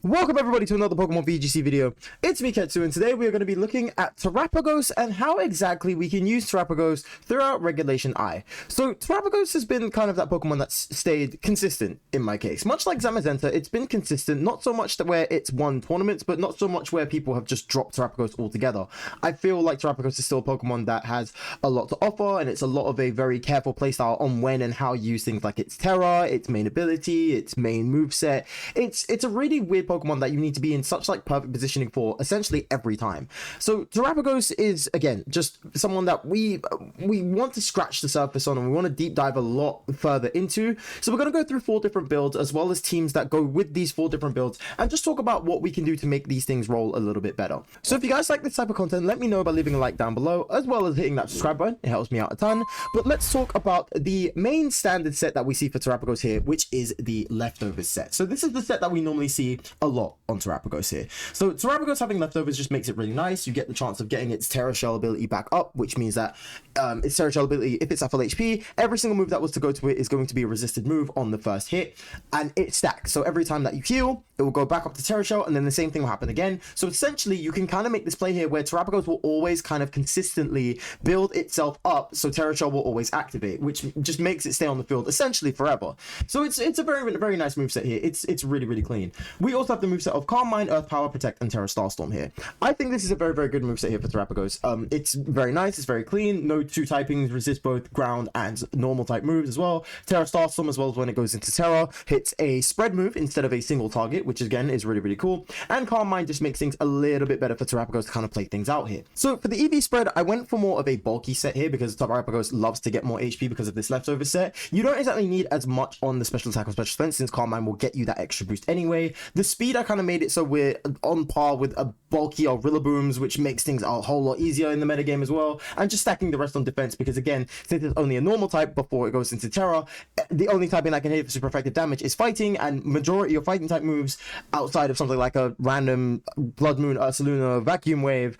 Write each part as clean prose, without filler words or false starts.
Welcome everybody to another Pokemon VGC video. It's me, Ketsu, and today we are going to be looking at Terapagos and how exactly we can use Terapagos throughout Regulation I. So Terapagos has been kind of that Pokemon that's stayed consistent in my case. Much like Zamazenta, it's been consistent, not so much that where it's won tournaments, but not so much where people have just dropped Terapagos altogether. I feel like Terapagos is still a Pokemon that has a lot to offer, and it's a lot of a very careful playstyle on when and how you use things like its Terra, its main ability, its main moveset. It's a really weird Pokemon that you need to be in such like perfect positioning for essentially every time. So Terapagos is again just someone that we want to scratch the surface on, and we want to deep dive a lot further into. So we're going to go through 4 different builds as well as teams that go with these 4 different builds and just talk about what we can do to make these things roll a little bit better. So if you guys like this type of content, let me know by leaving a like down below as well as hitting that subscribe button. It helps me out a ton. But let's talk about the main standard set that we see for Terapagos here, which is the leftovers set. So this is the set that we normally see a lot on Terapagos here. So Terapagos having leftovers just makes it really nice. You get the chance of getting its Terra Shell ability back up, which means that its Terra Shell ability, if it's at full HP, every single move that was to go to it is going to be a resisted move on the first hit, and it stacks. So every time that you heal, it will go back up to Terra Shell, and then the same thing will happen again. So essentially, you can kind of make this play here where Terapagos will always kind of consistently build itself up, so Terra Shell will always activate, which just makes it stay on the field essentially forever. So it's a very nice moveset here. It's really clean. We also have the moveset of Calm Mind, Earth Power, Protect, and Terra Starstorm here. I think this is a very good moveset here for Terapagos. It's very nice, it's very clean. No 2 typings, resist both ground and normal type moves as well. Terra Starstorm, as well as when it goes into Terra, hits a spread move instead of a single target, which again is really cool. And Calm Mind just makes things a little bit better for Terapagos to kind of play things out here. So for the EV spread, I went for more of a bulky set here because Terapagos loves to get more HP because of this leftover set. You don't exactly need as much on the special attack or special defense since Calm Mind will get you that extra boost anyway. The speed, I kind of made it so we're on par with a bulky or Rillabooms, which makes things a whole lot easier in the metagame as well, and just stacking the rest on defense because again, since it's only a normal type before it goes into Terra, the only typing that can hit for super effective damage is fighting, and majority of fighting type moves outside of something like a random Blood Moon, Ursaluna, Vacuum Wave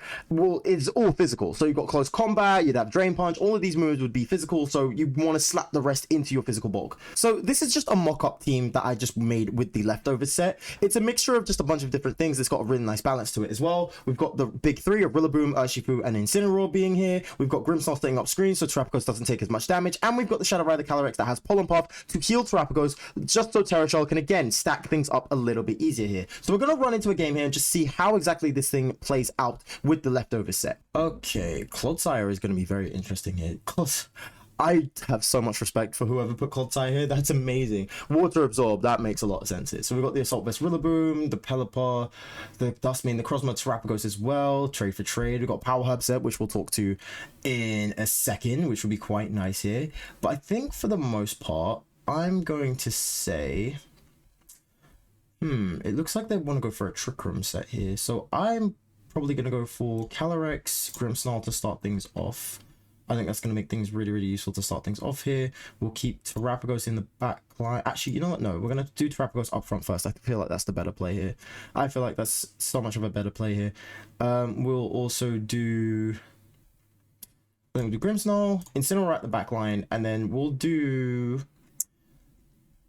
is all physical. So you've got close combat, you'd have Drain Punch, all of these moves would be physical, so you want to slap the rest into your physical bulk. So this is just a mock-up team that I just made with the leftovers set. It's a mixture of just a bunch of different things. It's got a really nice balance to it as well. We've got the big 3 of Rillaboom, Urshifu, and Incineroar being here. We've got Grimmsnarl staying up screen so Terapagos doesn't take as much damage, and we've got the Shadow Rider Calyrex that has Pollen Puff to heal Terapagos just so Terra Shell can again stack things up a little bit easier here. So we're going to run into a game here and just see how exactly this thing plays out with the leftover set. Okay, Clodsire is going to be very interesting here. I have so much respect for whoever put Clodsire here. That's amazing. Water Absorb, that makes a lot of sense here. So we've got the Assault Vest Rillaboom, the Pelipper, the Dustmane, the Crosmo Terapagos as well. Trade for trade. We've got Power Herb set, which we'll talk to in a second, which will be quite nice here. But I think for the most part, I'm going to say... it looks like they want to go for a Trick Room set here. So I'm probably going to go for Calyrex, Grimmsnarl to start things off. I think that's going to make things really useful to start things off here. We'll keep Terapagos in the back line. Actually, you know what? No, we're going to do Terapagos up front first. I feel like that's the better play here. I feel like that's so much of a better play here. We'll also do... I think we'll do Grimmsnarl, Incineroar at the back line, and then we'll do...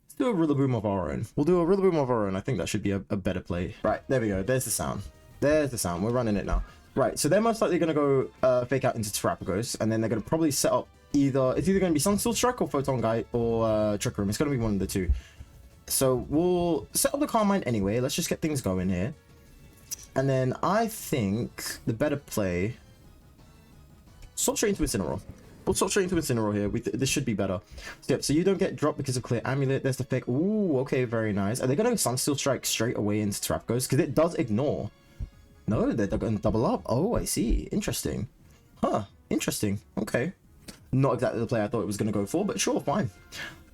Let's do a Rillaboom of our own. We'll do a Rillaboom of our own. I think that should be a better play. Right, there we go. There's the sound. There's the sound. We're running it now. Right, so they're most likely going to go fake out into Terapagos, and then they're going to probably set up it's either going to be Sunsteel Strike or Photon Guide or Trick Room. It's going to be one of the 2. So we'll set up the Calm Mind anyway. Let's just get things going here. And then I think the better play... Swap straight into Incineroar. We'll swap straight into Incineroar here. This should be better. Yep, so you don't get dropped because of Clear Amulet. There's the fake. Ooh, okay, very nice. Are they going to Sunsteel Strike straight away into Terapagos? Because it does ignore... No, they're going to double up. Oh, I see. Interesting. Huh. Interesting. Okay. Not exactly the play I thought it was going to go for, but sure, fine.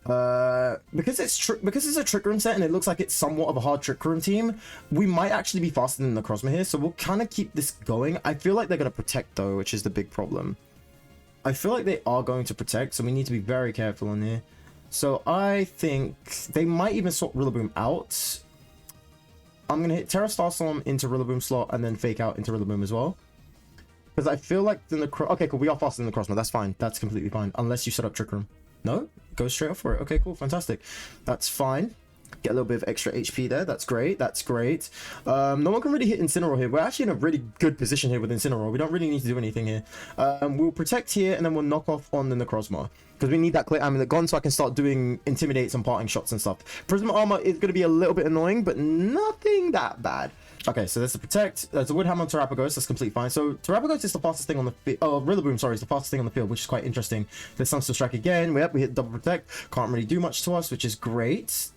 Because it's a Trick Room set and it looks like it's somewhat of a hard Trick Room team, we might actually be faster than the Crosmo here, so we'll kind of keep this going. I feel like they're going to protect, though, which is the big problem. I feel like they are going to protect, so we need to be very careful on here. So I think they might even swap Rillaboom out. I'm going to hit Terra Starstorm into Rillaboom slot and then fake out into Rillaboom as well. Because I feel like then okay, cool. We are faster than the Crosmo. That's fine. That's completely fine. Unless you set up Trick Room. No? Go straight up for it. Okay, cool. Fantastic. That's fine. Get a little bit of extra HP there. That's great. That's great. No one can really hit Incineroar here. We're actually in a really good position here with Incineroar. We don't really need to do anything here. We'll protect here, and then we'll knock off on the Necrozma, because we need that clear amulet gone so I can start doing intimidates and parting shots and stuff. Prism armor is going to be a little bit annoying, but nothing that bad. Okay, so there's the protect. There's a wood hammer on Terapagos. That's completely fine. So Terapagos is the fastest thing on the field. Oh, Rillaboom, sorry, is the fastest thing on the field, which is quite interesting. There's Sunsteel Strike again. We hit double protect. Can't really do much to us, which is great.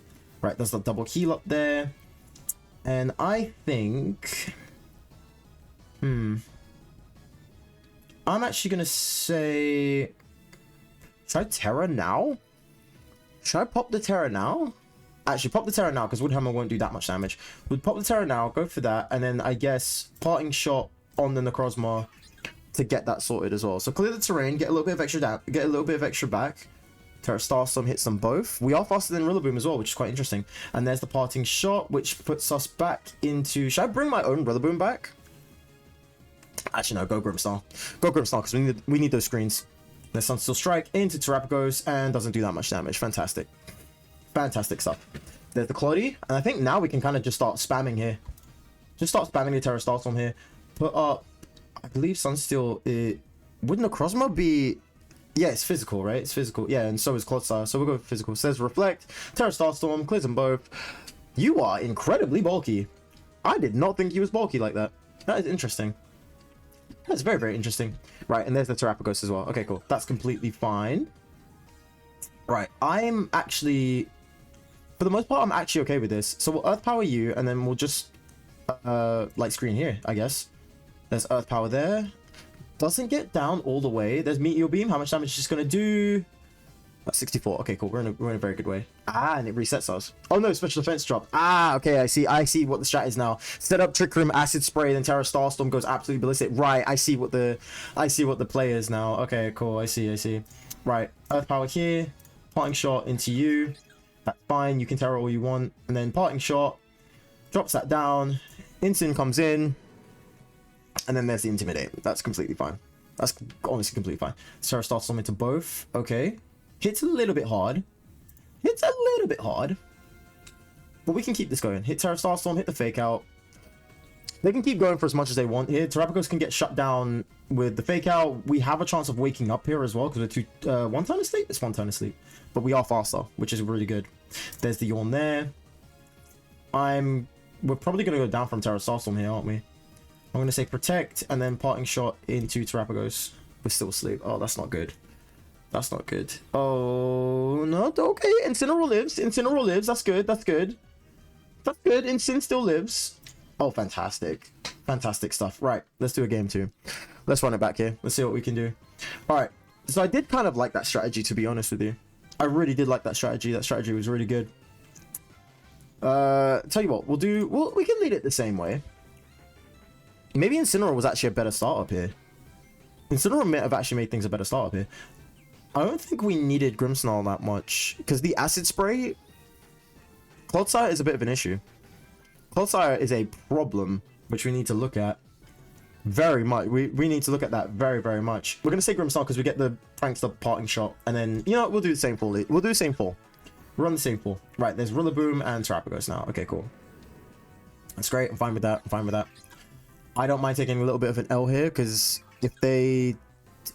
Right, there's the double heal up there. And I think... I'm actually going to say... Should I Tera now? Should I pop the Tera now? Actually, pop the Tera now, because Woodhammer won't do that much damage. We'll pop the Tera now, go for that, and then I guess Parting Shot on the Necrozma to get that sorted as well. So clear the terrain, get a little bit of extra down, get a little bit of extra back. Tera Starstorm hits them both. We are faster than Rillaboom as well, which is quite interesting. And there's the Parting Shot, which puts us back into... Should I bring my own Rillaboom back? Actually, no, go Grimmsnarl. Go Grimmsnarl, because we need those screens. There's Sunsteel Strike into Terapagos, and doesn't do that much damage. Fantastic. Fantastic stuff. There's the Cloddy, and I think now we can kind of just start spamming here. Just start spamming the Tera Starstorm here. Put up... I believe Sunsteel... Would Necrozma be... Yeah, it's physical, right? It's physical. Yeah, and so is Clodsire. So we'll go physical. Says Reflect. Tera Starstorm. Clears them both. You are incredibly bulky. I did not think you was bulky like that. That is interesting. That's very, very interesting. Right, and there's the Terapagos as well. Okay, cool. That's completely fine. Right, I'm actually... For the most part, I'm actually okay with this. So we'll Earth Power you, and then we'll just... Light Screen here, I guess. There's Earth Power there. Doesn't get down all the way. There's Meteor Beam. How much damage is just going to do? 64. Okay, cool. We're in a very good way. Ah, and it resets us. Oh no, special defense drop. Ah, okay, I see what the strat is now. Set up Trick Room, Acid Spray, then Tera Starstorm goes absolutely ballistic. Right, I see what the play is now. Okay, cool. I see. Right, Earth Power here. Parting Shot into you. That's fine. You can Tera all you want. And then Parting Shot drops that down. Instant comes in. And then there's the Intimidate. That's completely fine. That's honestly completely fine. Tera Starstorm into both. Okay. Hits a little bit hard. Hits a little bit hard. But we can keep this going. Hit Tera Starstorm, hit the Fake Out. They can keep going for as much as they want here. Terapagos can get shut down with the Fake Out. We have a chance of waking up here as well, because we're one turn asleep? It's one turn asleep. But we are faster, which is really good. There's the Yawn there. We're probably going to go down from Tera Starstorm here, aren't we? I'm going to say Protect, and then Parting Shot into Terapagos. We're still asleep. Oh, that's not good. That's not good. Oh, no. Okay, Incineroar lives. Incineroar lives. That's good. That's good. That's good. Incin still lives. Oh, fantastic. Fantastic stuff. Right, let's do a game 2. Let's run it back here. Let's see what we can do. All right. So I did kind of like that strategy, to be honest with you. I really did like that strategy. That strategy was really good. Tell you what, we can lead it the same way. Maybe Incineroar was actually a better startup here. Incineroar may have actually made things a better startup here. I don't think we needed Grimmsnarl that much, because the Acid Spray... Clodsire is a bit of an issue. Clodsire is a problem, which we need to look at very much. We need to look at that very, very much. We're going to say Grimmsnarl because we get the Prankster Parting Shot, and then, you know what, we'll do the same 4. We'll do the same 4. We're on the same 4. Right, there's Rillaboom and Terapagos now. Okay, cool. That's great. I'm fine with that. I'm fine with that. I don't mind taking a little bit of an L here, because if they...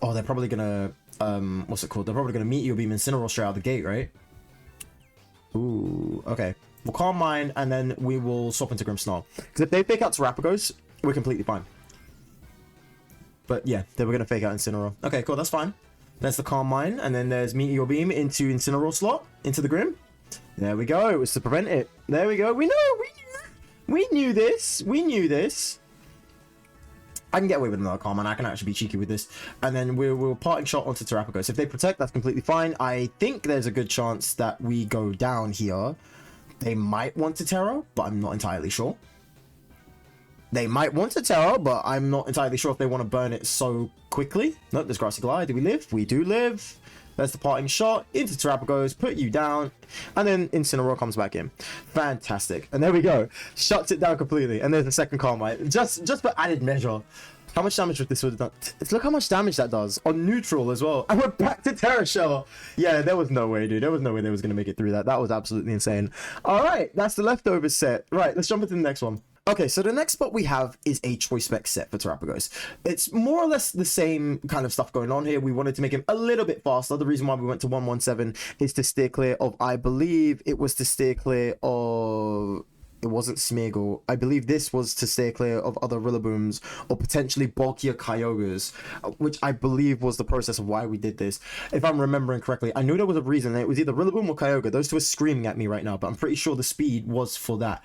Oh, they're probably going to... what's it called? They're probably going to Meteor Beam Incineroar straight out of the gate, right? Ooh, okay. We'll Calm Mind, and then we will swap into Grimmsnarl. Because if they fake out Terapagos, we're completely fine. But yeah, they were going to fake out Incineroar. Okay, cool, that's fine. There's the Calm Mind, and then there's Meteor Beam into Incineroar slot, into the Grim. There we go, it was to prevent it. There we go, we knew this. We knew this. I can get away with another Calm Mind. I can actually be cheeky with this. And then we'll Parting Shot onto Terapagos. If they protect, that's completely fine. I think there's a good chance that we go down here. They might want to Tera, but I'm not entirely sure. They might want to Tera, but I'm not entirely sure if they want to burn it so quickly. Nope, there's Grassy Glide. Do we live? We do live. There's the Parting Shot into Terapagos, put you down, and then Incineroar comes back in. Fantastic. And there we go. Shuts it down completely. And there's the second Calm Mind. Just for added measure. How much damage would this would have done? Look how much damage that does on neutral as well. And we're back to Terra Shell. Yeah, there was no way, dude. There was no way they was going to make it through that. That was absolutely insane. All right, that's the leftovers set. Right, let's jump into the next one. Okay, so the next spot we have is a choice spec set for Terapagos. It's more or less the same kind of stuff going on here. We wanted to make him a little bit faster. The reason why we went to 117 is to steer clear of, I believe it was to steer clear of... It wasn't Smeagol. I believe this was to stay clear of other Rillabooms or potentially bulkier Kyogres, which I believe was the process of why we did this. If I'm remembering correctly, I knew there was a reason. It was either Rillaboom or Kyogre. Those two are screaming at me right now, but I'm pretty sure the speed was for that.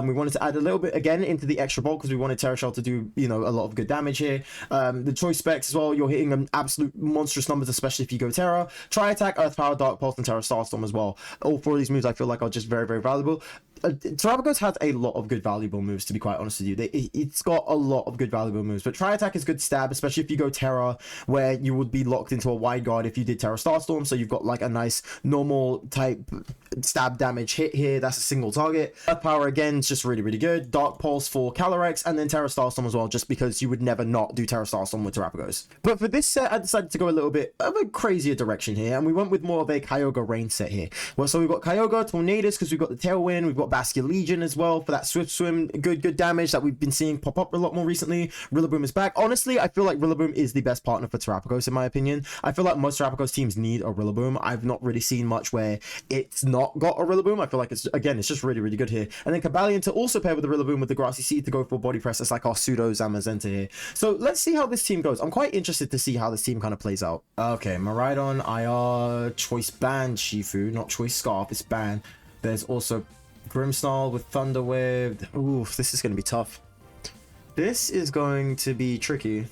We wanted to add a little bit again into the extra bulk because we wanted Terra Shell to do, you know, a lot of good damage here. The choice specs as well, you're hitting an absolute monstrous numbers, especially if you go Terra. Tri Attack, Earth Power, Dark Pulse, and Terra Starstorm as well. All four of these moves I feel like are just very, very valuable. Terapagos has a lot of good valuable moves, to be quite honest with you. It's got a lot of good valuable moves, but Tri Attack is good stab, especially if you go Terra, where you would be locked into a wide guard if you did Terra Starstorm, so you've got like a nice normal type stab damage hit here. That's a single target. Earth Power again is just really, really good. Dark Pulse for Calyrex, and then Terra Starstorm as well, just because you would never not do Terra Starstorm with Terapagos. But for this set, I decided to go a little bit of a crazier direction here, and we went with more of a Kyogre rain set here. Well, so we've got Kyogre, Tornadus, because we've got the Tailwind, we've got Basculegion as well for that Swift Swim, good damage that we've been seeing pop up a lot more recently. Rillaboom is back. Honestly, I feel like Rillaboom is the best partner for Terapagos in my opinion. I feel like most Terapagos teams need a Rillaboom. I've not really seen much where it's not got a Rillaboom. I feel like it's just really, really good here. And then Cobalion to also pair with the Rillaboom with the Grassy Seed to go for Body Press. It's like our pseudo Zamazenta here. So let's see how this team goes. I'm quite interested to see how this team kind of plays out. Okay, Miraidon, IR, Choice Band, Shifu, not Choice Scarf, it's Band. There's also Grimmsnarl with Thunder Wave. Ooh, this is going to be tough. This is going to be tricky.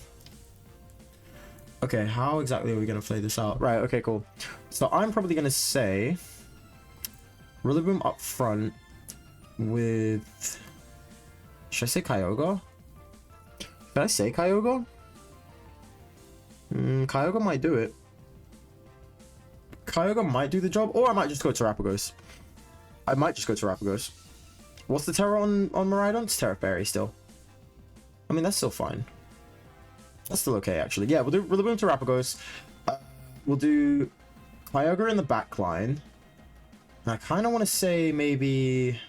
Okay, how exactly are we going to play this out? Right, okay, cool. So I'm probably going to say Rillaboom up front with... Should I say Kyogre? Can I say Kyogre? Kyogre might do it. Kyogre might do the job, or I might just go Terapagos. I might just go Terapagos. What's the Terra on Miraidon? It's Terra Fairy still. I mean, that's still fine. That's still okay, actually. Yeah, we'll do Rillaboom Terapagos. We'll do Kyogre in the back line. And I kind of want to say maybe...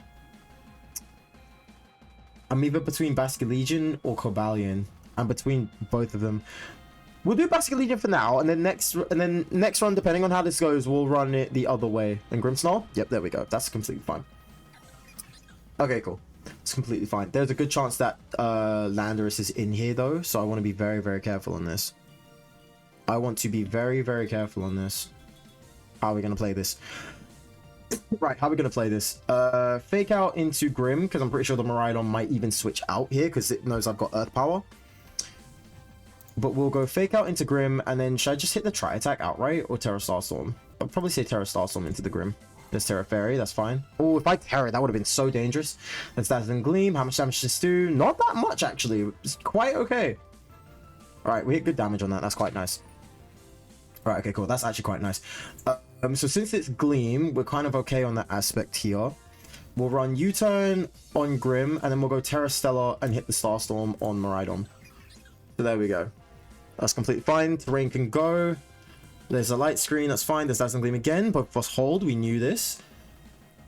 I'm either between Basculegion or Cobalion. I'm between both of them. We'll do Basculegion for now, and then next run, depending on how this goes, we'll run it the other way. And Grimmsnarl? Yep, there we go. That's completely fine. Okay, cool. It's completely fine. There's a good chance that Landorus is in here, though, so I want to be very, very careful on this. I want to be very, very careful on this. How are we going to play this? Right, how are we going to play this? Fake out into Grim, because I'm pretty sure the Miraidon might even switch out here, because it knows I've got Earth Power. But we'll go fake out into Grim, and then should I just hit the Tri Attack outright, or Terra Starstorm? I'll probably say Terra Starstorm into the Grim. There's Terra Fairy, that's fine. Oh, if I Terra, that would have been so dangerous. That's Dazzling Gleam. How much damage does this do? Not that much, actually. It's quite okay. Alright, we hit good damage on that. That's quite nice. Alright, okay, cool. That's actually quite nice. So since it's Gleam, we're kind of okay on that aspect here. We'll run U-turn on Grim, and then we'll go Terra Stellar and hit the Starstorm on Miraidon. So there we go. That's completely fine. Terrain can go. There's a light screen. That's fine. There's Dazzling Gleam again. Both of us hold. We knew this.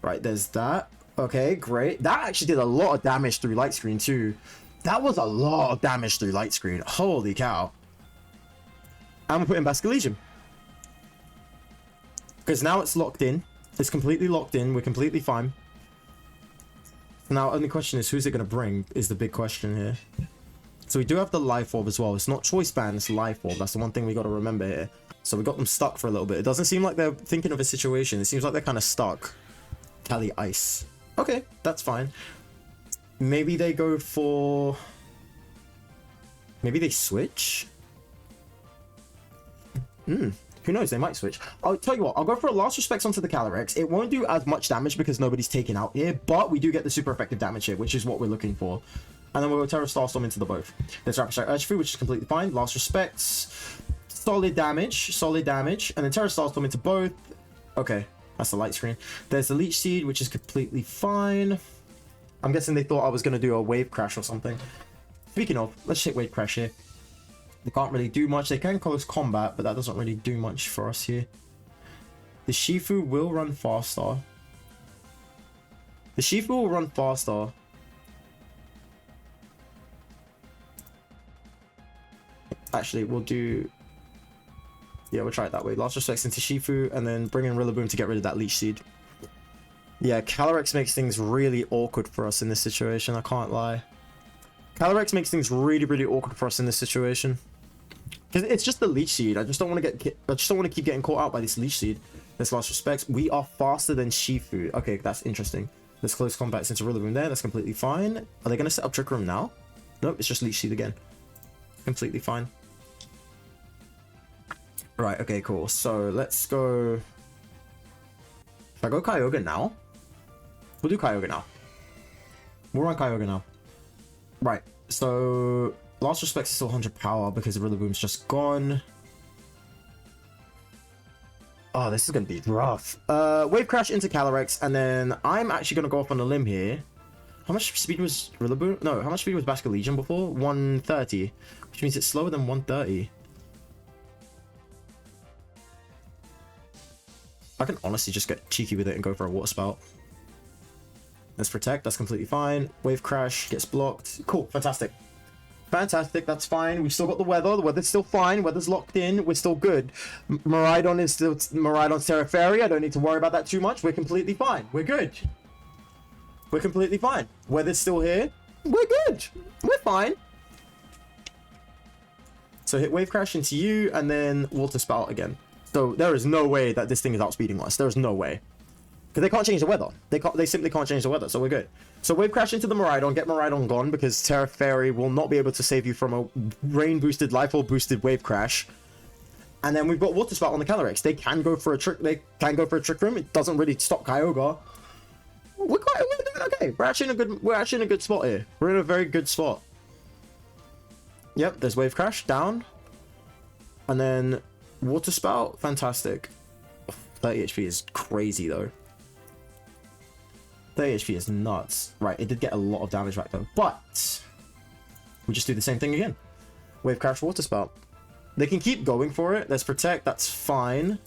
Right, there's that. Okay, great. That actually did a lot of damage through light screen too. That was a lot of damage through light screen. Holy cow. And we're putting Basculegion. Because now it's locked in. It's completely locked in. We're completely fine. Now, only question is, who's it going to bring? Is the big question here. So we do have the Life Orb as well. It's not Choice Band, it's Life Orb. That's the one thing we got to remember here. So we got them stuck for a little bit. It doesn't seem like they're thinking of a situation. It seems like they're kind of stuck. Cali Ice. Okay, that's fine. Maybe they go for... Maybe they switch? Who knows? They might switch. I'll tell you what. I'll go for a Last Respects onto the Calyrex. It won't do as much damage because nobody's taken out here, but we do get the super effective damage here, which is what we're looking for. And then we'll go Terra Starstorm into the both. There's Rapid Strike Urshifu, which is completely fine. Last Respects. Solid damage. Solid damage. And then Terra Starstorm into both. Okay. That's the light screen. There's the Leech Seed, which is completely fine. I'm guessing they thought I was going to do a Wave Crash or something. Speaking of, let's take Wave Crash here. They can't really do much. They can close combat, but that doesn't really do much for us here. The Shifu will run faster. The Shifu will run faster. Actually, we'll do... Yeah, we'll try it that way. Last Respects into Shifu, and then bring in Rillaboom to get rid of that Leech Seed. Yeah, Calyrex makes things really awkward for us in this situation, I can't lie. Calyrex makes things really, really awkward for us in this situation. Because it's just the Leech Seed. I just don't want to keep getting caught out by this Leech Seed. This Last Respects. We are faster than Shifu. Okay, that's interesting. Let's close combat into Rillaboom there. That's completely fine. Are they going to set up Trick Room now? Nope, it's just Leech Seed again. Completely fine. Right, okay, cool. So let's go... Should I go Kyogre now? We'll do Kyogre now. We'll run Kyogre now. Right, so... Last Respect is still 100 power because the Rillaboom's just gone. Oh, this is going to be rough. Wave Crash into Calyrex, and then I'm actually going to go off on a limb here. How much speed was Rillaboom? No, how much speed was Basculegion before? 130. Which means it's slower than 130. I can honestly just get cheeky with it and go for a Water Spout. Let's Protect. That's completely fine. Wave Crash gets blocked. Cool. Fantastic. Fantastic. That's fine. We've still got the weather. The weather's still fine. Weather's locked in. We're still good. Miraidon is still... Miraidon's Terra Fairy. I don't need to worry about that too much. We're completely fine. We're good. We're completely fine. Weather's still here. We're good. We're fine. So hit Wave Crash into you and then Water Spout again. So there is no way that this thing is outspeeding us. There's no way. Because they can't change the weather. They simply can't change the weather, so we're good. So Wave Crash into the Miraidon, get Miraidon gone, because Terra Fairy will not be able to save you from a rain-boosted, life-orb-boosted Wave Crash. And then we've got Water Spout on the Calyrex. They can go for a trick. They can go for a Trick Room. It doesn't really stop Kyogre. We're doing okay. We're actually in a good spot here. We're in a very good spot. Yep, there's Wave Crash down. And then Water Spout, fantastic. 30 HP is crazy though. 30 HP is nuts. Right, it did get a lot of damage back though, but we just do the same thing again. Wave Crash, Water Spout. They can keep going for it. Let's Protect, that's fine.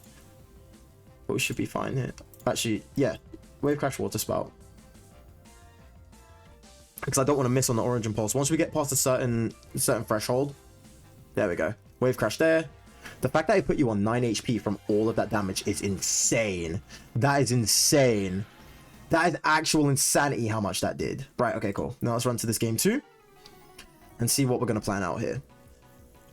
But we should be fine here. Actually, yeah. Wave Crash, Water Spout. Because I don't want to miss on the Orange Impulse. Once we get past a certain threshold. There we go. Wave Crash there. The fact that I put you on 9 HP from all of that damage is insane. That is insane. That is actual insanity how much that did. Right, okay, cool. Now let's run to this game 2. And see what we're going to plan out here.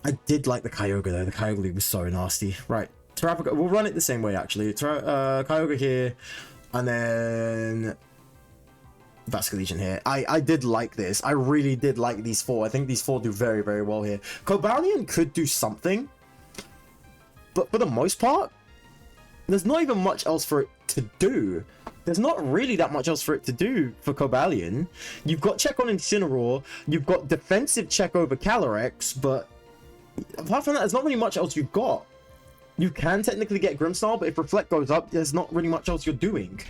I did like the Kyogre though. The Kyogre was so nasty. Right, Terapagos. We'll run it the same way actually. Kyogre here. And then... Basculegion here. I did like this. I really did like these 4. I think these 4 do very, very well here. Cobalion could do something. But for the most part, there's not even much else for it to do. There's not really that much else for it to do for Cobalion. You've got check on Incineroar. You've got defensive check over Calyrex. But apart from that, there's not really much else you've got. You can technically get Grimmsnarl, but if Reflect goes up, there's not really much else you're doing.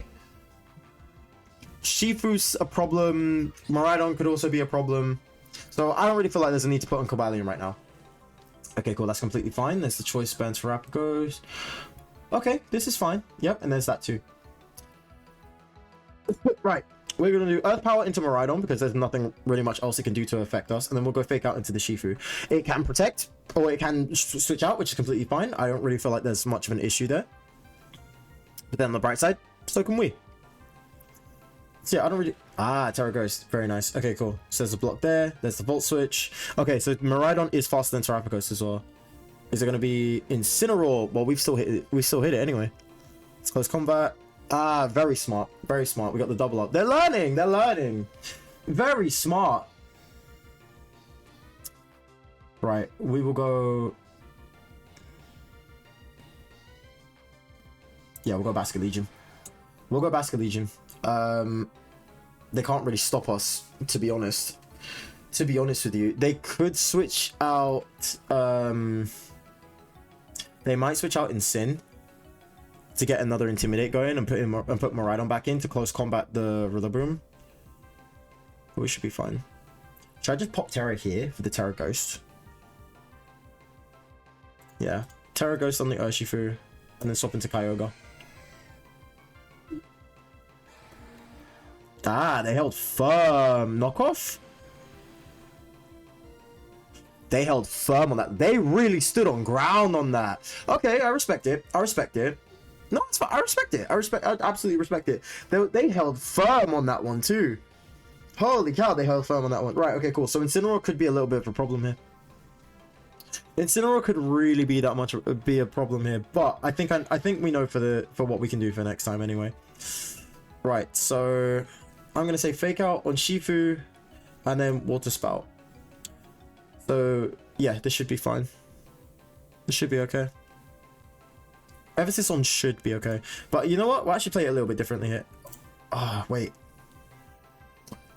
Shifu's a problem. Miraidon could also be a problem. So I don't really feel like there's a need to put on Cobalion right now. Okay, cool. That's completely fine. There's the Choice Burn Terapagos. Okay, this is fine. Yep, and there's that too. Right. We're going to do Earth Power into Miraidon because there's nothing really much else it can do to affect us. And then we'll go Fake Out into the Shifu. It can Protect, or it can switch out, which is completely fine. I don't really feel like there's much of an issue there. But then on the bright side, so can we. So yeah, I don't really... Ah, Terra Ghost. Very nice. Okay, cool. So there's a block there. There's the Volt Switch. Okay, so Miraidon is faster than Terapagos as well. Is it going to be Incineroar? Well, we've still hit it. We still hit it anyway. It's close combat. Ah, very smart. Very smart. We got the double up. They're learning. They're learning. Very smart. Right. We will go... Yeah, we'll go Basculegion. We'll go Basculegion. They can't really stop us, to be honest. To be honest with you, they could switch out. They might switch out Incin to get another Intimidate going and put Miraidon back in to close combat the Rillaboom. But we should be fine. Should I just pop Tera here for the Tera Ghost? Yeah. Tera Ghost on the Urshifu, and then swap into Kyogre. Ah, they held firm. Knockoff? They held firm on that. They really stood on ground on that. Okay, I respect it. I respect it. No, it's fine. I respect it. I absolutely respect it. They held firm on that one too. Holy cow, they held firm on that one. Right, okay, cool. So Incineroar could be a little bit of a problem here. Incineroar could really be that much a problem here, but I think we know for what we can do for next time anyway. Right, so I'm gonna say Fake Out on Shifu, and then Water Spout. So yeah, this should be fine. This should be okay. Emphasis on should be okay, but you know what? We'll actually play it a little bit differently here. Ah, wait.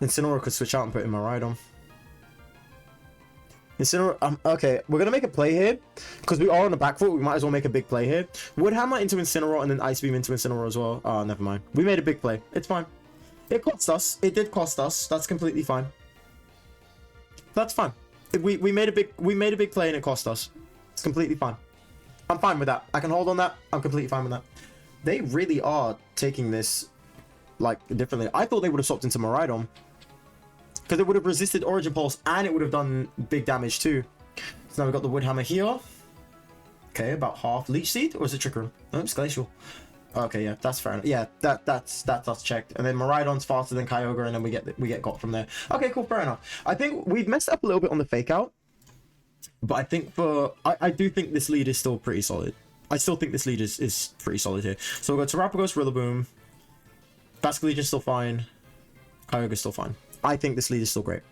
Incineroar could switch out and put in Miraidon. Incineroar, okay, we're gonna make a play here because we are on the back foot. We might as well make a big play here. Wood Hammer into Incineroar and then Ice Beam into Incineroar as well. Oh, never mind. We made a big play. It's fine. It cost us. It did cost us. That's completely fine. That's fine. We made a big play and it cost us. It's completely fine. I'm fine with that. I can hold on that. I'm completely fine with that. They really are taking this like differently. I thought they would have swapped into Miraidon because it would have resisted Origin Pulse and it would have done big damage too. So now we've got the Wood Hammer here. Okay, about half. Leech Seed, or is it Trick Room? No, it's Glacial. Okay, yeah, that's fair enough. Yeah, that's us checked. And then Miraidon's faster than Kyogre, and then we get got from there. Okay, cool, fair enough. I think we've messed up a little bit on the Fake Out, but I think I do think this lead is still pretty solid. I still think this lead is pretty solid here. So we'll go Terapagos, Rillaboom. Basculegion's still fine. Kyogre's still fine. I think this lead is still great.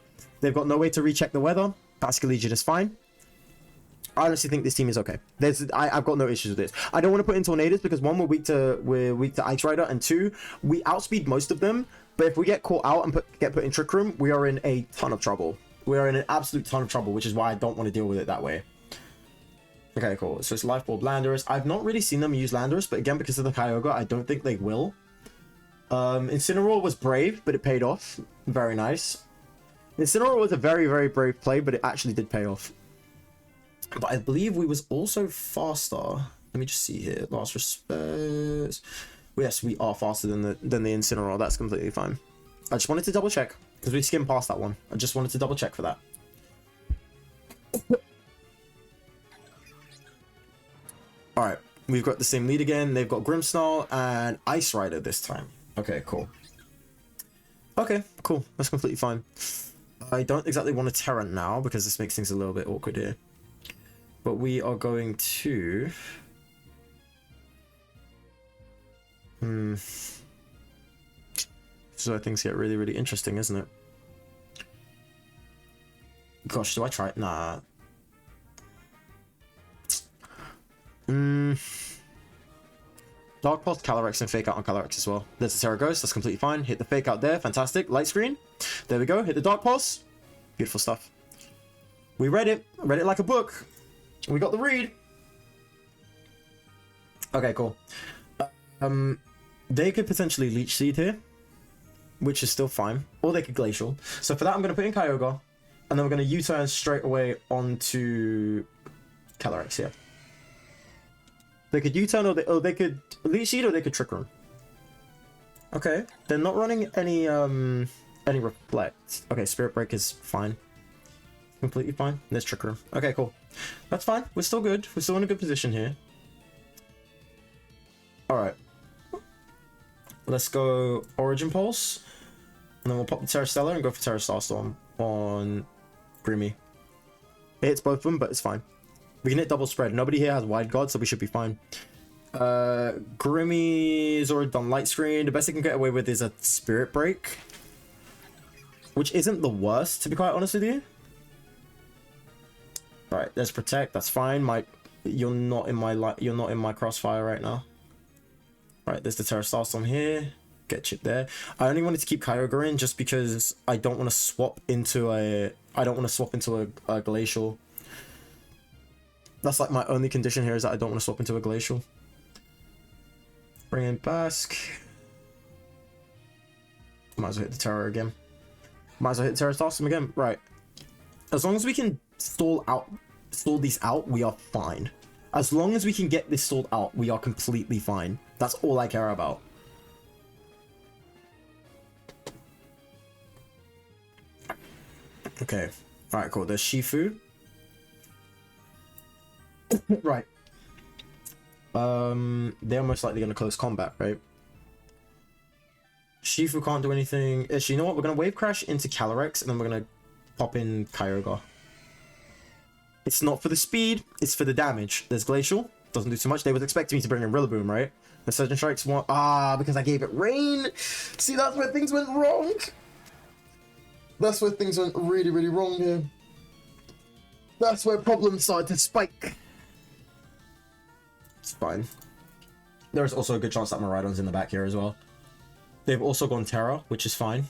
They've got no way to recheck the weather. Basculegion is fine. I honestly think this team is okay. I've got no issues with this. I don't want to put in Tornadoes because one, we're weak to Ice Rider, and two, we outspeed most of them. But if we get caught out and get put in Trick Room, we are in a ton of trouble. We are in an absolute ton of trouble, which is why I don't want to deal with it that way. Okay, cool. So it's Life Orb, Landorus. I've not really seen them use Landorus, but again, because of the Kyogre, I don't think they will. Incineroar was brave, but it paid off. Very nice. Incineroar was a very, very brave play, but it actually did pay off. But I believe we was also faster. Let me just see here. Last respect. Yes, we are faster than the Incineroar. That's completely fine. I just wanted to double check because we skimmed past that one. I just wanted to double check for that. All right, we've got the same lead again. They've got Grimmsnarl and Ice Rider this time. Okay, cool. Okay, cool. That's completely fine. I don't exactly want to Terra now because this makes things a little bit awkward here. But we are going to... This is where things get really, really interesting, isn't it? Gosh, do I try it? Nah. Dark Pulse, Calyrex, and Fake Out on Calyrex as well. There's the Tera Ghost. That's completely fine. Hit the Fake Out there. Fantastic. Light Screen. There we go. Hit the Dark Pulse. Beautiful stuff. We read it. Read it like a book. We got the read. Okay, cool. They could potentially Leech Seed here, which is still fine. Or they could Glacial. So for that, I'm going to put in Kyogre. And then we're going to U-turn straight away onto Calyrex here. They could U-turn or they could Leech Seed or they could Trick Room. Okay. They're not running any Reflect. Okay, Spirit Break is fine. Completely fine. There's Trick Room. Okay, cool. That's fine. We're still good. We're still in a good position here. Alright. Let's go Origin Pulse. And then we'll pop the Terra Stellar and go for Terra Starstorm on Grimy. It hits both of them, but it's fine. We can hit double spread. Nobody here has Wide Guard, so we should be fine. Grimmy's already done Light Screen. The best they can get away with is a Spirit Break, which isn't the worst, to be quite honest with you. Right, there's Protect. That's fine. You're not in my crossfire right now. Right, there's the Terra Starstorm here. Get Chip there. I only wanted to keep Kyogre in just because I don't want to swap into a Glacial. That's like my only condition here is that I don't want to swap into a Glacial. Bring in Bask. Might as well hit the Terra again. Might as well hit the Terra Starstorm again. Right. As long as we can stall these out, we are fine. As long as we can get this stalled out, we are completely fine. That's all I care about. Okay. Alright, cool. There's Shifu. Right. They're most likely going to close combat, right? Shifu can't do anything. Actually, you know what? We're going to Wave Crash into Calyrex, and then we're going to pop in Kyogre. It's not for the speed, it's for the damage. There's Glacial. Doesn't do too much. They was expecting me to bring in Rillaboom, right? The Surgeon Strikes one. Ah, because I gave it Rain. See, that's where things went wrong. That's where things went really, really wrong here. That's where problems started to spike. It's fine. There's also a good chance that Miraidon's in the back here as well. They've also gone Terra, which is fine.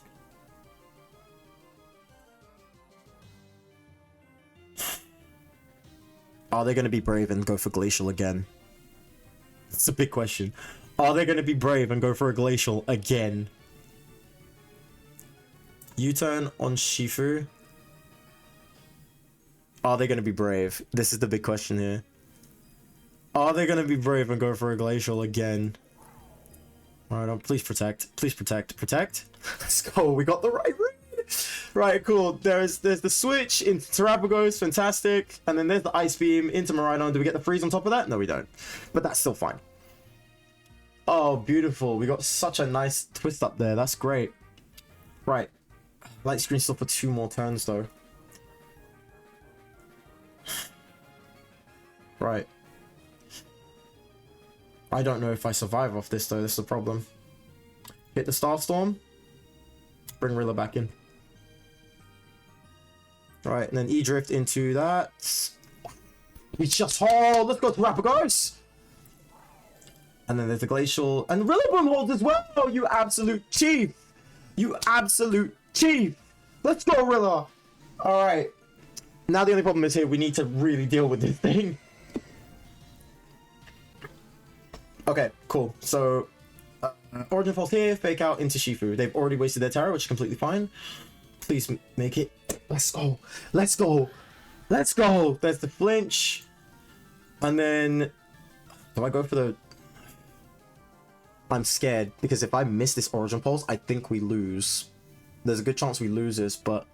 Are they going to be brave and go for Glacial again? It's a big question. Are they going to be brave and go for a Glacial again? U-turn on Shifu. Are they going to be brave? This is the big question here. Are they going to be brave and go for a Glacial again? Alright, please protect. Please protect. Protect. Let's go. We got the right read. Right, cool. There's the switch into Terapagos. Fantastic. And then there's the Ice Beam into Miraidon. Do we get the freeze on top of that? No, we don't. But that's still fine. Oh, beautiful. We got such a nice twist up there. That's great. Right. Light screen still for 2 more turns, though. Right. I don't know if I survive off this, though. This is the problem. Hit the Starstorm. Bring Rilla back in. Right, and then E-Drift into that. We just hold. Let's go to Terapagos. And then there's the Glacial. And Rillaboom holds as well. You absolute chief. You absolute chief. Let's go, Rilla. All right. Now the only problem is here. We need to really deal with this thing. Okay, cool. So, Origin Pulse here, Fake Out into Shifu. They've already wasted their Terra, which is completely fine. Please make it. Let's go. Let's go. Let's go. There's the flinch. And then, do I go for the... I'm scared, because if I miss this Origin Pulse, I think we lose. There's a good chance we lose this, but...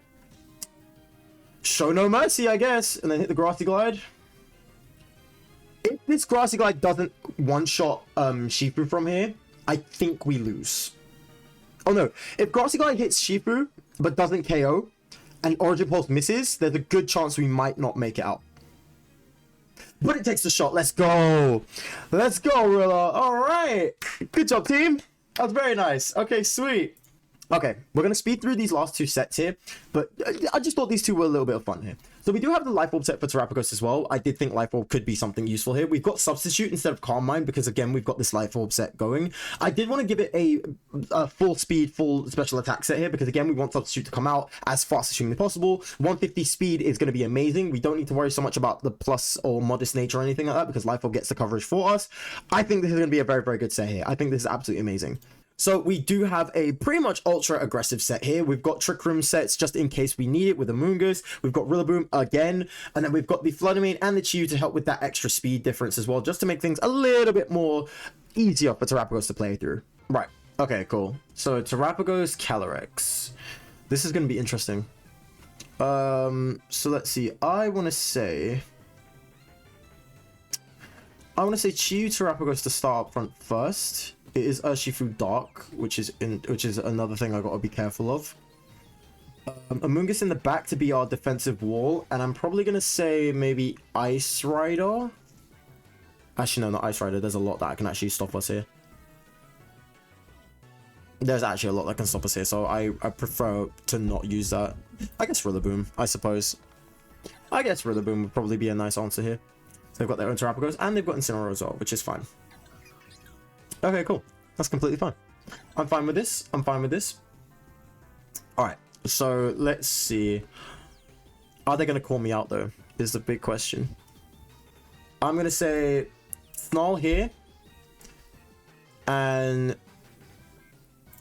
Show no mercy, I guess. And then hit the Grassy Glide. If this Grassy Glide doesn't one-shot Shifu from here, I think we lose. Oh no, if Grassy Glide hits Shifu, but doesn't KO, and Origin Pulse misses, there's a good chance we might not make it out. But it takes the shot. Let's go. Let's go, Rilla. All right. Good job, team. That was very nice. Okay, sweet. Okay, we're going to speed through these last 2 sets here, but I just thought these 2 were a little bit of fun here. So we do have the Life Orb set for Terapagos as well. I did think Life Orb could be something useful here. We've got Substitute instead of Calm Mind because, again, we've got this Life Orb set going. I did want to give it a full speed, full special attack set here because, again, we want Substitute to come out as fast as humanly possible. 150 speed is going to be amazing. We don't need to worry so much about the plus or modest nature or anything like that because Life Orb gets the coverage for us. I think this is going to be a very, very good set here. I think this is absolutely amazing. So we do have a pretty much ultra aggressive set here. We've got Trick Room sets just in case we need it with Amoonguss. We've got Rillaboom again. And then we've got the Floodamine and the Chew to help with that extra speed difference as well. Just to make things a little bit more easier for Terapagos to play through. Right. Okay, cool. So Terapagos, Calyrex. This is going to be interesting. So let's see. I want to say Chew Terapagos to start up front first. It is Urshifu Dark, which is another thing I gotta be careful of. Amoonguss in the back to be our defensive wall, and I'm probably gonna say maybe Ice Rider. Actually, no, not Ice Rider. There's a lot that can actually stop us here. There's actually a lot that can stop us here, so I prefer to not use that. I guess Rillaboom, I suppose. I guess Rillaboom would probably be a nice answer here. So they've got their own Terapagos, and they've got Incineroar as well, which is fine. Okay, cool. That's completely fine. I'm fine with this. I'm fine with this. Alright, so let's see. Are they going to call me out, though? Is the big question. I'm going to say Snarl here. And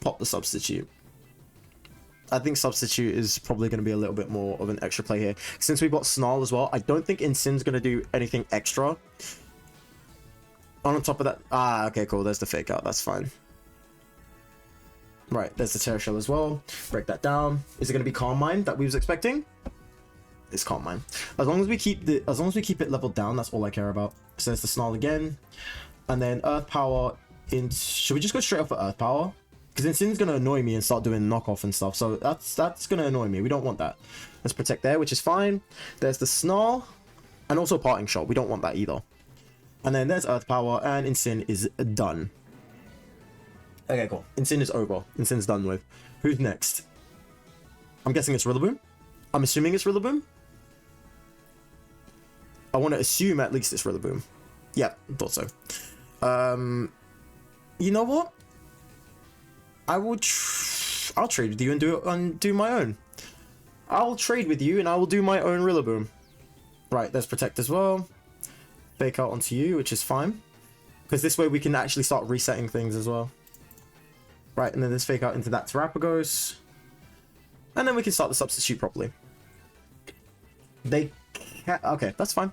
pop the Substitute. I think Substitute is probably going to be a little bit more of an extra play here. Since we've got Snarl as well, I don't think Incin's going to do anything extra. On top of that... Ah, okay, cool. There's the fake out. That's fine. Right, there's the Tera Shell as well. Break that down. Is it going to be Calm Mind that we was expecting? It's Calm Mind. As long as we keep it leveled down, that's all I care about. So there's the Snarl again. And then Earth Power... Should we just go straight up for Earth Power? Because Incin's going to annoy me and start doing knockoff and stuff. So that's going to annoy me. We don't want that. Let's Protect there, which is fine. There's the Snarl. And also Parting Shot. We don't want that either. And then there's Earth Power. And Incin is done. Okay, cool. Incin is over. Incin's done with. Who's next? I'm guessing it's Rillaboom. I'm assuming it's Rillaboom. I want to assume at least it's Rillaboom. Yeah, thought so. You know what? I'll trade with you and do my own. I'll trade with you and I will do my own Rillaboom. Right, there's Protect as well. Fake out onto you, which is fine. Because this way we can actually start resetting things as well. Right, and then there's Fake out into that Terapagos. And then we can start the Substitute properly. Okay, that's fine.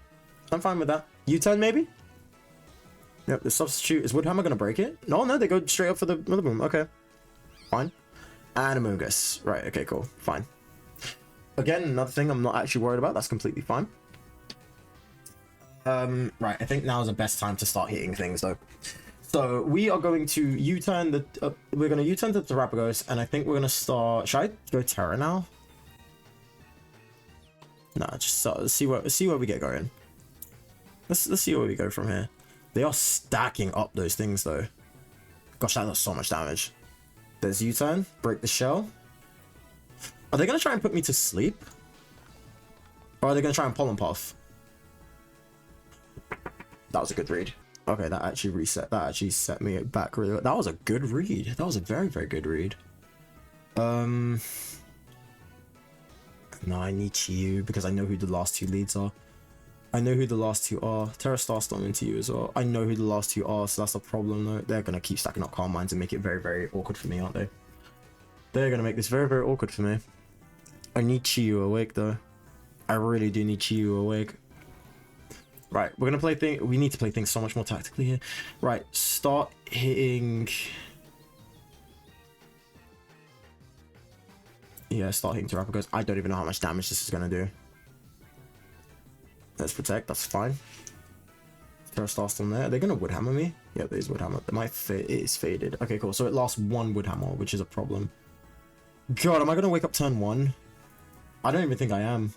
I'm fine with that. U-turn maybe? Yep, the Substitute. Is Woodhammer going to break it? No, they go straight up for the Rillaboom. Okay. Fine. And Amogus. Right, okay, cool. Fine. Again, another thing I'm not actually worried about. That's completely fine. Right, I think now is the best time to start hitting things, though. So, we are going to U-turn the... we're going to U-turn the Terapagos, and I think we're going to start... Should I go Tera now? Nah, just see where we get going. Let's see where we go from here. They are stacking up those things, though. Gosh, that does so much damage. There's U-turn. Break the shell. Are they going to try and put me to sleep? Or are they going to try and Pollen Puff? That was a good read. Okay, that actually reset. That actually set me back really well. That was a good read. That was a very, very good read. No, I need Chiyu because I know who the last two leads are. I know who the last two are. Terra Starstorm into you as well. I know who the last two are, so that's a problem though. They're going to keep stacking up Calm Minds and make it very, very awkward for me, aren't they? They're going to make this very, very awkward for me. I need Chiyu awake though. I really do need Chiyu awake. Right, we're going to play we need to play things so much more tactically here. Right, start hitting... Yeah, start hitting Terapagos. I don't even know how much damage this is going to do. Let's Protect, that's fine. Terra Starstorm there. Are they going to Woodhammer me? Yeah, there's Woodhammer. It is faded. Okay, cool. So it lasts one Woodhammer, which is a problem. God, am I going to wake up turn 1? I don't even think I am.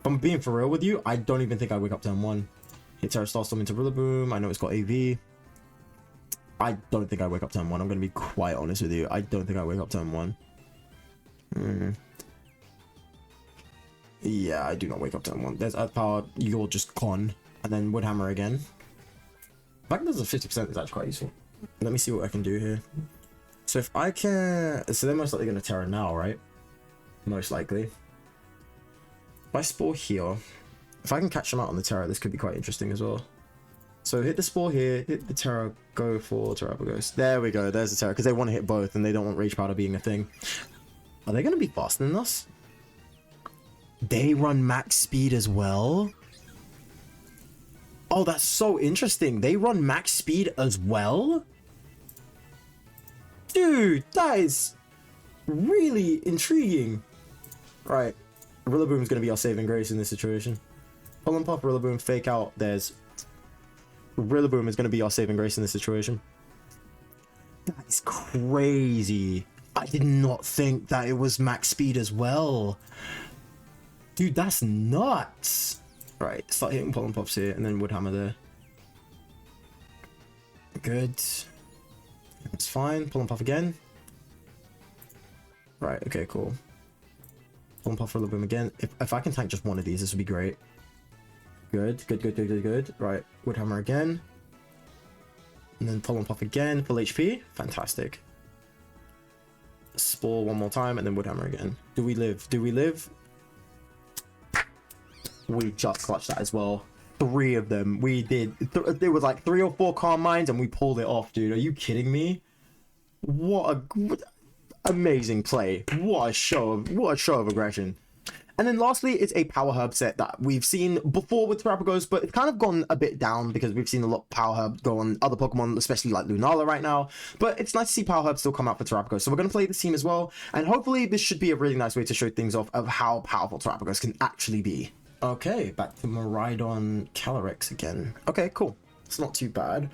If I'm being for real with you, I don't even think I wake up turn 1. Hit Terra Starstorm into Rillaboom. I know it's got AV. I don't think I wake up turn 1. I'm going to be quite honest with you. I don't think I wake up turn 1. Yeah, I do not wake up turn 1. There's Earth Power, you're just con, and then Woodhammer again. The fact that there's a 50% is actually quite useful. Let me see what I can do here. So if I can... So they're most likely going to Terra now, right? Most likely. If I Spore here, if I can catch them out on the Terra, this could be quite interesting as well. So hit the Spore here, hit the Terra, go for Terapagos. There we go, there's the Terra, because they want to hit both, and they don't want Rage Powder being a thing. Are they going to be faster than us? They run max speed as well? Oh, that's so interesting. They run max speed as well? Dude, that is really intriguing. Right. Rillaboom is going to be our saving grace in this situation. Pollen Puff, Rillaboom, Fake out. There's... Rillaboom is going to be our saving grace in this situation. That is crazy. I did not think that it was max speed as well. Dude, that's nuts. Right, start hitting Pollen Puffs here, and then Woodhammer there. Good. That's fine. Pollen Puff again. Right, okay, cool. Pollen Puff, Rillaboom again. If I can tank just one of these, this would be great. Good, good, good, good, good, good. Right, Woodhammer again. And then Pollen Puff again, full HP. Fantastic. Spore one more time, and then Woodhammer again. Do we live? Do we live? We just clutched that as well. 3 of them. We did. There was like 3 or 4 Calm Minds, and we pulled it off, dude. Are you kidding me? What a... Amazing play. What a show of aggression. And then lastly, it's a power herb set that we've seen before with Terapagos, but it's kind of gone a bit down because we've seen a lot of power herb go on other Pokemon, especially like Lunala right now. But it's nice to see power herb still come out for Terapagos. So we're going to play this team as well. And hopefully this should be a really nice way to show things off of how powerful Terapagos can actually be. Okay, back to Miraidon Calyrex again. Okay, cool. It's not too bad.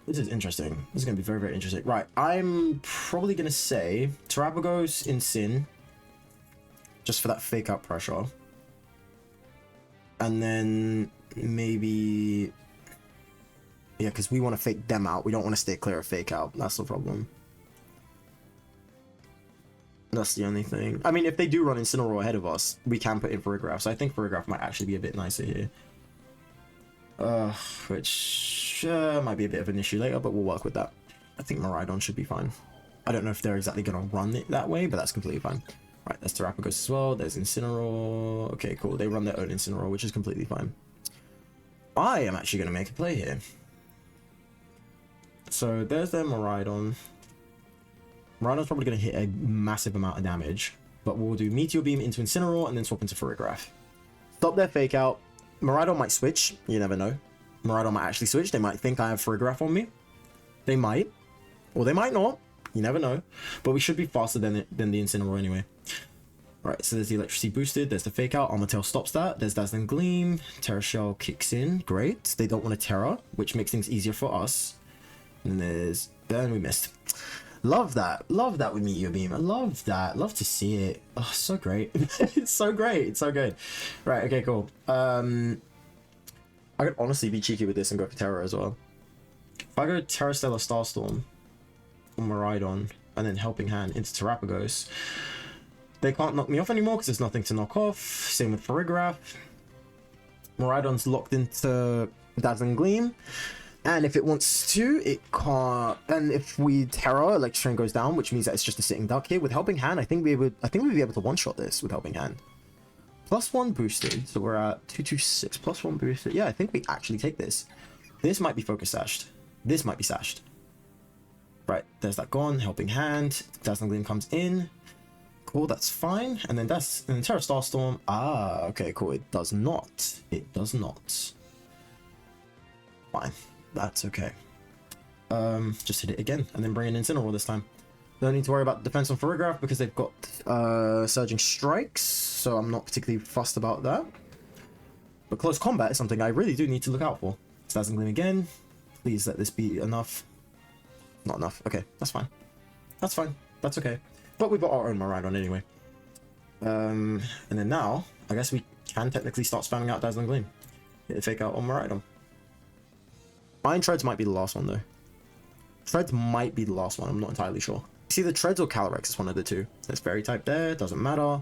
This is interesting. This is going to be very, very interesting. Right, I'm probably going to say Terapagos in Sin. Just for that fake out pressure. And then maybe... Yeah, because we want to fake them out. We don't want to stay clear of fake out. That's the problem. That's the only thing. I mean, if they do run Incineroar ahead of us, we can put in Farigiraf. So I think Farigiraf might actually be a bit nicer here. Which might be a bit of an issue later, but we'll work with that. I think Miraidon should be fine. I don't know if they're exactly going to run it that way, but that's completely fine. Right, there's Terapagos as well. There's Incineroar. Okay, cool. They run their own Incineroar, which is completely fine. I am actually going to make a play here. So there's their Miraidon. Miraidon's probably going to hit a massive amount of damage, but we'll do Meteor Beam into Incineroar and then swap into Farigiraf. Stop their fake out. Miraidon might switch. You never know. Miraidon might actually switch. They might think I have Farigiraf on me. They might. Or they might not. You never know. But we should be faster than the Incineroar anyway. Right, so there's the Electricity boosted. There's the fake out. Armor Tail stops that. There's Dazzling Gleam. Terra Shell kicks in. Great. They don't want a Terra, which makes things easier for us. And there's... Then we missed. Love that. Love that with Meteor Beam. I love that. Love to see it. Oh, so great. It's so great. It's so good. Right, okay, cool. I could honestly be cheeky with this and go for Terra as well. If I go Terra Stellar Starstorm on Miraidon and then Helping Hand into Terapagos, they can't knock me off anymore because there's nothing to knock off. Same with Farigiraf. Miraidon's locked into Dazzling Gleam. And if it wants to, it can't. And if we Terra, Electric Train goes down, which means that it's just a sitting duck here. With Helping Hand, I think we'd be able to one-shot this with Helping Hand. +1 boosted, so we're at 226. +1 boosted. Yeah, I think we actually take this. This might be focus sashed. This might be sashed. Right, there's that gone. Helping Hand. Dazzling Gleam comes in. Cool, that's fine. And then Terra Starstorm. Ah, okay, cool. It does not. It does not. Fine. That's okay. Just hit it again and then bring in Incineroar this time. Don't need to worry about defense on Farigiraf because they've got Surging Strikes, so I'm not particularly fussed about that. But close combat is something I really do need to look out for. Dazzling Gleam again. Please let this be enough. Not enough. Okay, that's fine. That's fine. That's okay. But we've got our own Miraidon anyway. And then now, I guess we can technically start spamming out Dazzling Gleam. Hit the fake out on Miraidon. Mind Treads might be the last one though. Treads might be the last one, I'm not entirely sure. See the Treads or Calyrex is one of the two. There's Fairy type there, doesn't matter.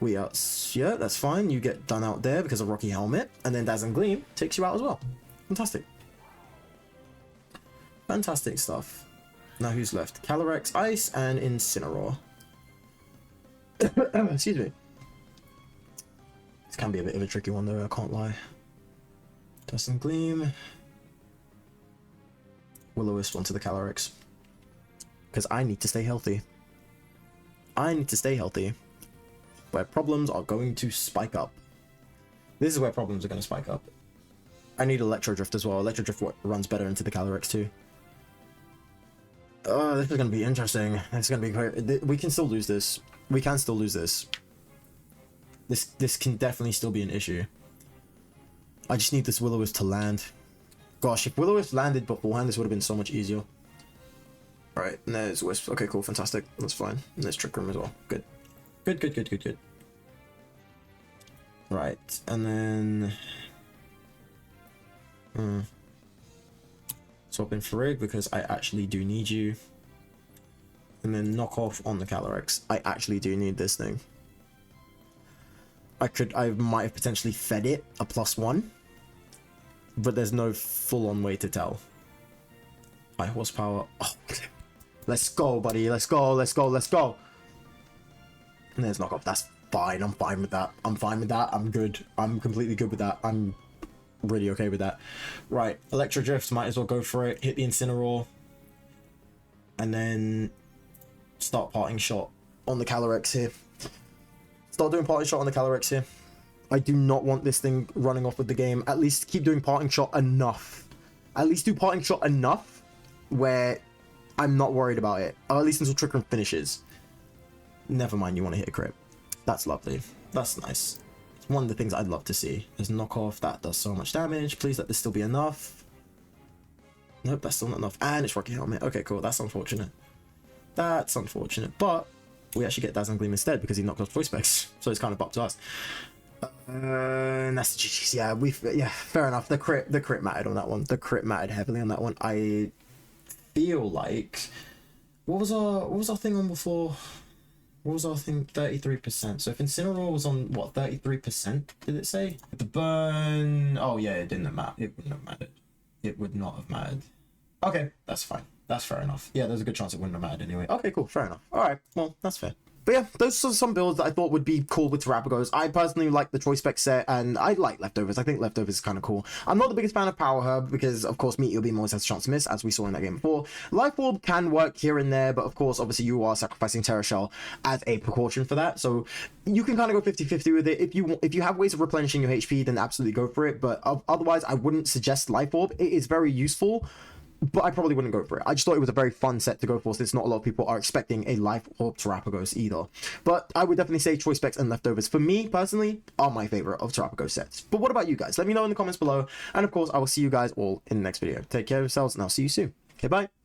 We are, yeah, that's fine. You get done out there because of Rocky Helmet. And then Dazzling Gleam takes you out as well. Fantastic. Fantastic stuff. Now who's left? Calyrex, Ice, and Incineroar. Excuse me. This can be a bit of a tricky one though, I can't lie. Dazzling Gleam. Will-O-Wisp onto the Calyrex. Because I need to stay healthy. I need to stay healthy. Where problems are going to spike up. This is where problems are going to spike up. I need Electro Drift as well. Electro Drift runs better into the Calyrex too. Oh, this is going to be interesting. It's going to be great. We can still lose this. We can still lose this. This can definitely still be an issue. I just need this Will-O-Wisp to land. Gosh, if Will-O-Wisp landed beforehand, this would have been so much easier. Alright, and there's Wisp. Okay, cool, fantastic. That's fine. And there's Trick Room as well. Good. Good, good, good, good, good. Right, and then... Swap in Farig because I actually do need you. And then knock off on the Calyrex. I actually do need this thing. I might have potentially fed it a +1. But there's no full-on way to tell. High horsepower. Oh, let's go, buddy. Let's go, let's go, let's go. And there's knockoff. That's fine. I'm fine with that. I'm fine with that. I'm good. I'm completely good with that. I'm really okay with that. Right. Electro Drift. Might as well go for it. Hit the Incineroar. and then start parting shot on the Calyrex here. Start doing parting shot on the Calyrex here. I do not want this thing running off with the game. At least keep doing parting shot enough. At least do parting shot enough where I'm not worried about it. Or at least until Trick Room finishes. Never mind, you want to hit a crit. That's lovely. That's nice. It's one of the things I'd love to see. Is knockoff. That does so much damage. Please let this still be enough. Nope, that's still not enough. And it's Rocky Helmet. Okay, cool. That's unfortunate. That's unfortunate. But we actually get Dazzling Gleam instead because he knocked off Choice Specs. So it's kind of up to us. And that's the GG's. Yeah, fair enough. The crit mattered on that one. The crit mattered heavily on that one. I feel like what was our thing on before? What was our thing? 33%. So if Incineroar was on what 33%, did it say? The burn. Oh yeah, it didn't matter. It wouldn't have mattered. It would not have mattered. Okay, that's fine. That's fair enough. Yeah, there's a good chance it wouldn't have mattered anyway. Okay, cool. Fair enough. All right. Well, that's fair. But yeah, those are some builds that I thought would be cool with Terapagos. I personally like the Choice Spec set, and I like Leftovers. I think Leftovers is kind of cool. I'm not the biggest fan of Power Herb, because, of course, Meteor Beam always has a chance to miss, as we saw in that game before. Life Orb can work here and there, but, of course, obviously, you are sacrificing Terra Shell as a precaution for that, so you can kind of go 50-50 with it. If you have ways of replenishing your HP, then absolutely go for it, but otherwise, I wouldn't suggest Life Orb. It is very useful, but I probably wouldn't go for it. I just thought it was a very fun set to go for, since not a lot of people are expecting a Life Orb Terapagos either. But I would definitely say Choice Specs and Leftovers, for me, personally, are my favorite of Terapagos sets. But what about you guys? Let me know in the comments below. And of course, I will see you guys all in the next video. Take care of yourselves, and I'll see you soon. Okay, bye.